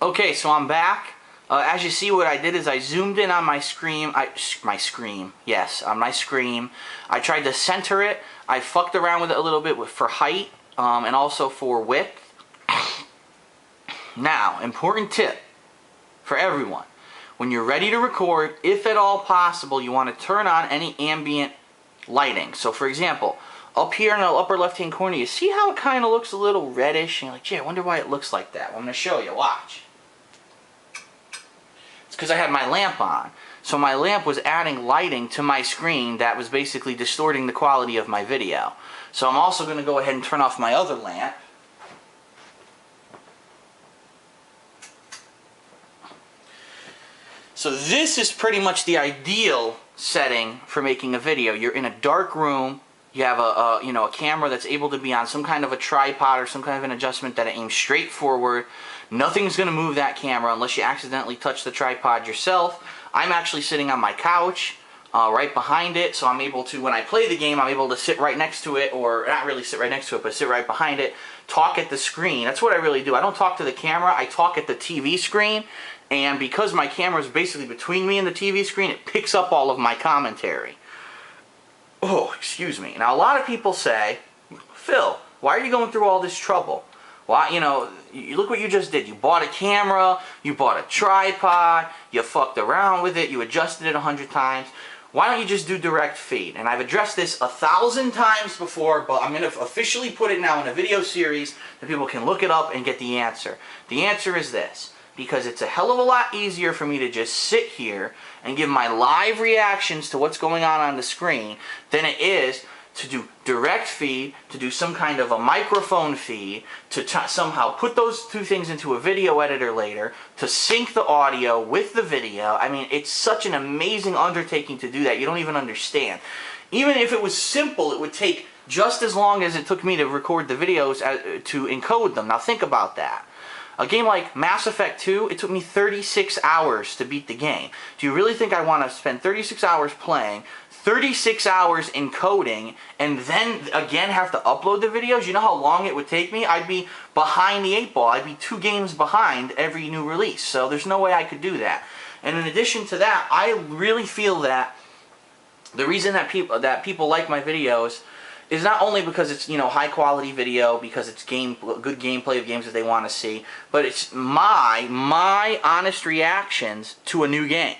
Okay, so I'm back. As you see, what I did is I zoomed in on my screen. Yes, on my screen. I tried to center it. I fucked around with it a little bit for height and also for width. Now, important tip for everyone. When you're ready to record, if at all possible, you want to turn on any ambient lighting. So for example, up here in the upper left-hand corner, you see how it kind of looks a little reddish? And you're like, gee, I wonder why it looks like that. Well, I'm going to show you. Watch. It's because I had my lamp on. So my lamp was adding lighting to my screen that was basically distorting the quality of my video. So I'm also going to go ahead and turn off my other lamp. So this is pretty much the ideal setting for making a video. You're in a dark room. You have a camera that's able to be on some kind of a tripod or some kind of an adjustment that it aims straight forward. Nothing's going to move that camera unless you accidentally touch the tripod yourself. I'm actually sitting on my couch right behind it, so I'm able to, when I play the game, I'm able to sit right next to it, or not really sit right next to it, but sit right behind it, talk at the screen. That's what I really do. I don't talk to the camera, I talk at the TV screen, and because my camera is basically between me and the TV screen, it picks up all of my commentary. Oh, excuse me. Now, a lot of people say, Phil, why are you going through all this trouble? Why, you look what you just did. You bought a camera, you bought a tripod, you fucked around with it, you adjusted it 100 times. Why don't you just do direct feed? And I've addressed this 1,000 times before, but I'm going to officially put it now in a video series that people can look it up and get the answer. The answer is this. Because it's a hell of a lot easier for me to just sit here and give my live reactions to what's going on the screen than it is to do direct feed, to do some kind of a microphone feed, to somehow put those two things into a video editor later, to sync the audio with the video. I mean, it's such an amazing undertaking to do that. You don't even understand. Even if it was simple, it would take just as long as it took me to record the videos to encode them. Now think about that. A game like Mass Effect 2, it took me 36 hours to beat the game. Do you really think I want to spend 36 hours playing, 36 hours encoding, and then again have to upload the videos? You know how long it would take me? I'd be behind the 8 ball. I'd be 2 games behind every new release. So there's no way I could do that. And in addition to that, I really feel that the reason that people like my videos is not only because it's, high quality video, because it's good gameplay of games that they want to see, but it's my honest reactions to a new game.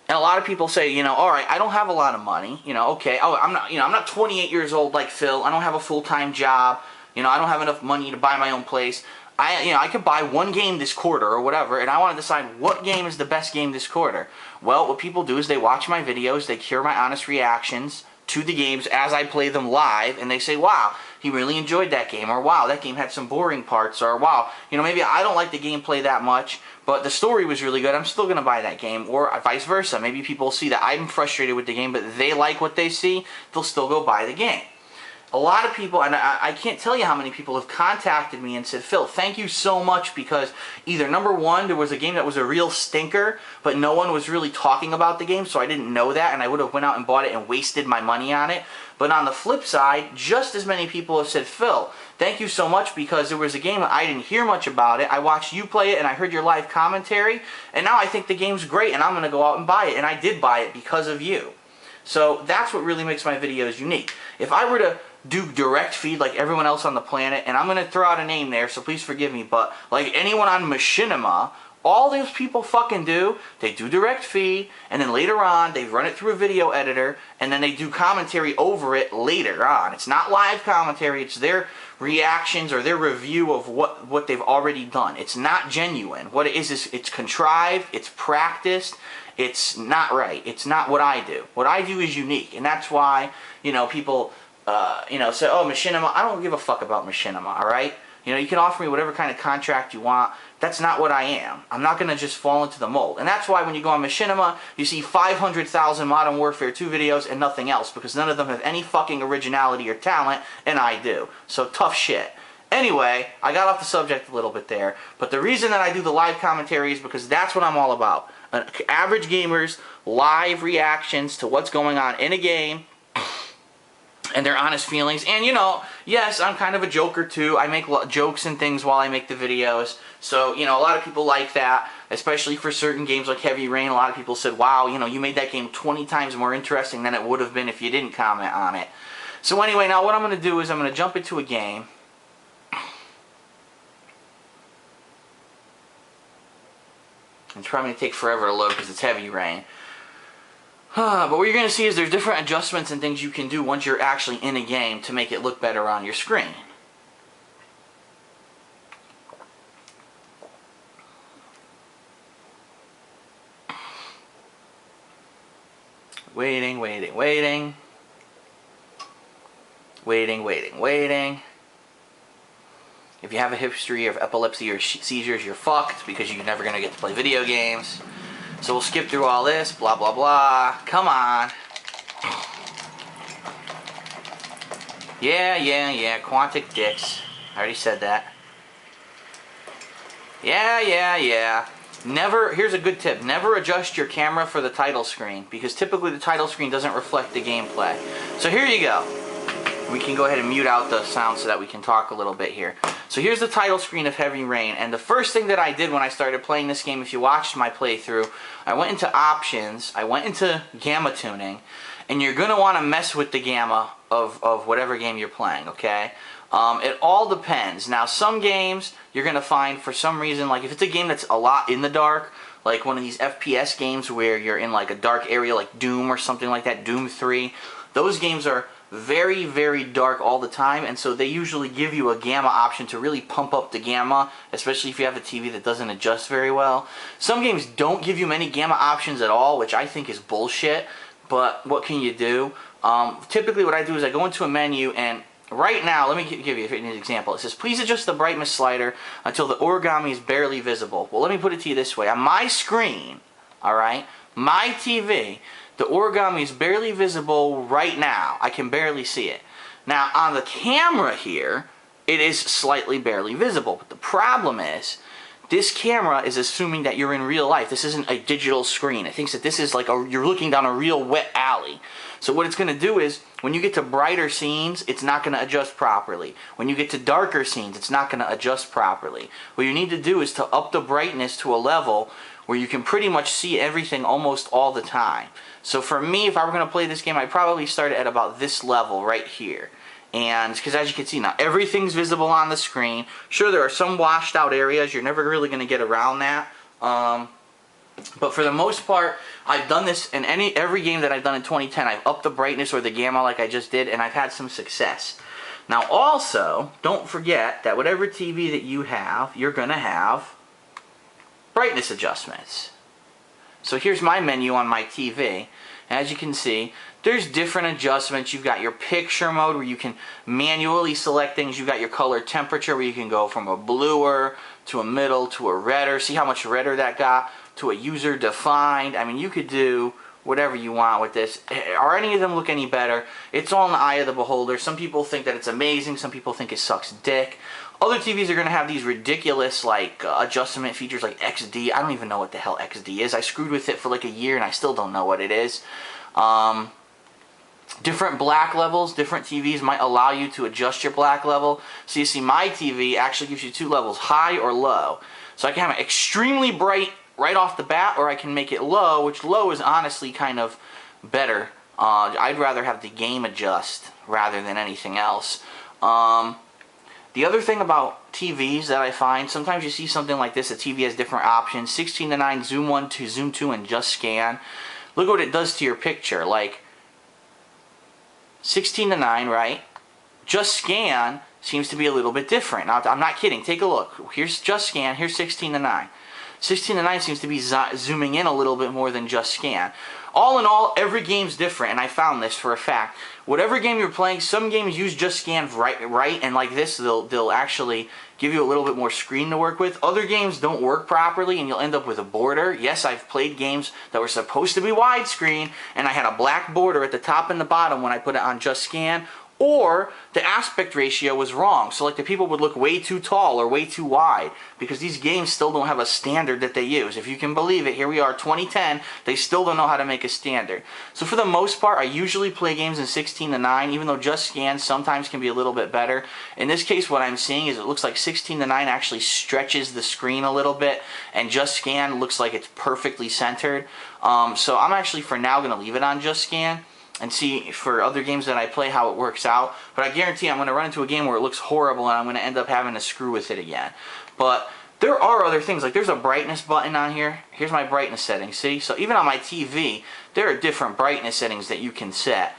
And a lot of people say, all right, I don't have a lot of money, okay, I'm not 28 years old like Phil. I don't have a full-time job. I don't have enough money to buy my own place. I could buy one game this quarter or whatever, and I want to decide what game is the best game this quarter. Well, what people do is they watch my videos, they hear my honest reactions to the games as I play them live, and they say, wow, he really enjoyed that game, or wow, that game had some boring parts, or wow, maybe I don't like the gameplay that much, but the story was really good, I'm still going to buy that game, or vice versa. Maybe people see that I'm frustrated with the game, but they like what they see, they'll still go buy the game. A lot of people, and I can't tell you how many people have contacted me and said, Phil, thank you so much, because either number one, there was a game that was a real stinker, but no one was really talking about the game, so I didn't know that, and I would have went out and bought it and wasted my money on it. But on the flip side, just as many people have said, Phil, thank you so much, because there was a game that I didn't hear much about it. I watched you play it, and I heard your live commentary, and now I think the game's great, and I'm going to go out and buy it, and I did buy it because of you. So that's what really makes my videos unique. If I were to do direct feed like everyone else on the planet, and I'm going to throw out a name there, so please forgive me, but like anyone on Machinima, all those people fucking do, they do direct feed, and then later on, they run it through a video editor, and then they do commentary over it later on. It's not live commentary, it's their reactions or their review of what they've already done. It's not genuine. What it is it's contrived, it's practiced, it's not right. It's not what I do. What I do is unique, and that's why, people say, oh, Machinima, I don't give a fuck about Machinima, alright? You can offer me whatever kind of contract you want. That's not what I am. I'm not going to just fall into the mold. And that's why when you go on Machinima, you see 500,000 Modern Warfare 2 videos and nothing else, because none of them have any fucking originality or talent, and I do. So tough shit. Anyway, I got off the subject a little bit there, but the reason that I do the live commentary is because that's what I'm all about. Average gamers, live reactions to what's going on in a game, and their honest feelings. And you know, yes, I'm kind of a joker too. I make jokes and things while I make the videos. So, you know, a lot of people like that, especially for certain games like Heavy Rain. A lot of people said, wow, you know, you made that game 20 times more interesting than it would have been if you didn't comment on it. So anyway, now what I'm going to do is I'm going to jump into a game. It's probably going to take forever to load because it's Heavy Rain. But what you're going to see is there's different adjustments and things you can do once you're actually in a game to make it look better on your screen. Waiting, waiting, waiting. Waiting, waiting, waiting. If you have a history of epilepsy or seizures, you're fucked because you're never going to get to play video games. So we'll skip through all this, blah, blah, blah. Come on. Yeah, Quantic dicks. I already said that. Yeah. Never, here's a good tip. Never adjust your camera for the title screen because typically the title screen doesn't reflect the gameplay. So here you go. We can go ahead and mute out the sound so that we can talk a little bit here. So here's the title screen of Heavy Rain, and the first thing that I did when I started playing this game, if you watched my playthrough, I went into options, I went into gamma tuning, and you're going to want to mess with the gamma of whatever game you're playing, okay? It all depends. Now some games you're going to find for some reason, like if it's a game that's a lot in the dark, like one of these FPS games where you're in like a dark area like Doom or something like that, Doom 3, those games are very, very dark all the time, and so they usually give you a gamma option to really pump up the gamma, especially if you have a TV that doesn't adjust very well. Some games don't give you many gamma options at all, which I think is bullshit, but what can you do? Typically what I do is I go into a menu, and right now, let me give you an example. It says, please adjust the brightness slider until the origami is barely visible. Well, let me put it to you this way. On my screen, alright, my TV, the origami is barely visible right now. I can barely see it. Now, on the camera here, it is slightly barely visible. But the problem is, this camera is assuming that you're in real life. This isn't a digital screen. It thinks that this is like you're looking down a real wet alley. So what it's going to do is, when you get to brighter scenes, it's not going to adjust properly. When you get to darker scenes, it's not going to adjust properly. What you need to do is to up the brightness to a level where you can pretty much see everything almost all the time. So for me, if I were going to play this game, I'd probably start at about this level right here. And because as you can see now, everything's visible on the screen. Sure, there are some washed out areas. You're never really going to get around that. But for the most part, I've done this in every game that I've done in 2010. I've upped the brightness or the gamma like I just did, and I've had some success. Now also, don't forget that whatever TV that you have, you're going to have brightness adjustments. So here's my menu on my TV. As you can see, there's different adjustments. You've got your picture mode where you can manually select things. You've got your color temperature where you can go from a bluer to a middle to a redder. See how much redder that got? To a user defined. I mean, you could do whatever you want with this. Are any of them look any better? It's all in the eye of the beholder. Some people think that it's amazing. Some people think it sucks dick. Other TVs are going to have these ridiculous like adjustment features like XD. I don't even know what the hell XD is. I screwed with it for like a year and I still don't know what it is. Different black levels, different TVs might allow you to adjust your black level. So you see my TV actually gives you two levels, high or low. So I can have it extremely bright right off the bat, or I can make it low, which low is honestly kind of better. I'd rather have the game adjust rather than anything else. The other thing about TVs that I find, sometimes you see something like this, a TV has different options, 16:9, zoom 1 to zoom 2, and just scan. Look what it does to your picture, like 16:9, right? Just scan seems to be a little bit different. Now, I'm not kidding, take a look. Here's just scan, here's 16:9. 16:9 seems to be zooming in a little bit more than just scan. All in all, every game's different, and I found this for a fact. Whatever game you're playing, some games use just scan right, and like this, they'll actually give you a little bit more screen to work with. Other games don't work properly, and you'll end up with a border. Yes, I've played games that were supposed to be widescreen, and I had a black border at the top and the bottom when I put it on just scan, or the aspect ratio was wrong. So like the people would look way too tall or way too wide, because these games still don't have a standard that they use. If you can believe it, here we are 2010, they still don't know how to make a standard. So for the most part, I usually play games in 16:9, even though just scan sometimes can be a little bit better. In this case, what I'm seeing is it looks like 16:9 actually stretches the screen a little bit, and just scan looks like it's perfectly centered. So I'm actually for now going to leave it on just scan and see for other games that I play how it works out. But I guarantee I'm going to run into a game where it looks horrible and I'm going to end up having to screw with it again. But there are other things, like there's a brightness button on here. Here's my brightness settings, see? So even on my TV, there are different brightness settings that you can set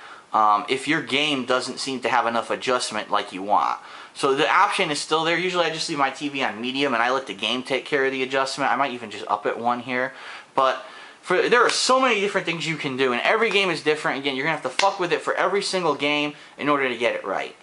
if your game doesn't seem to have enough adjustment like you want. So the option is still there. Usually I just leave my TV on medium and I let the game take care of the adjustment. I might even just up it one here. But there are so many different things you can do, and every game is different. Again, you're going to have to fuck with it for every single game in order to get it right.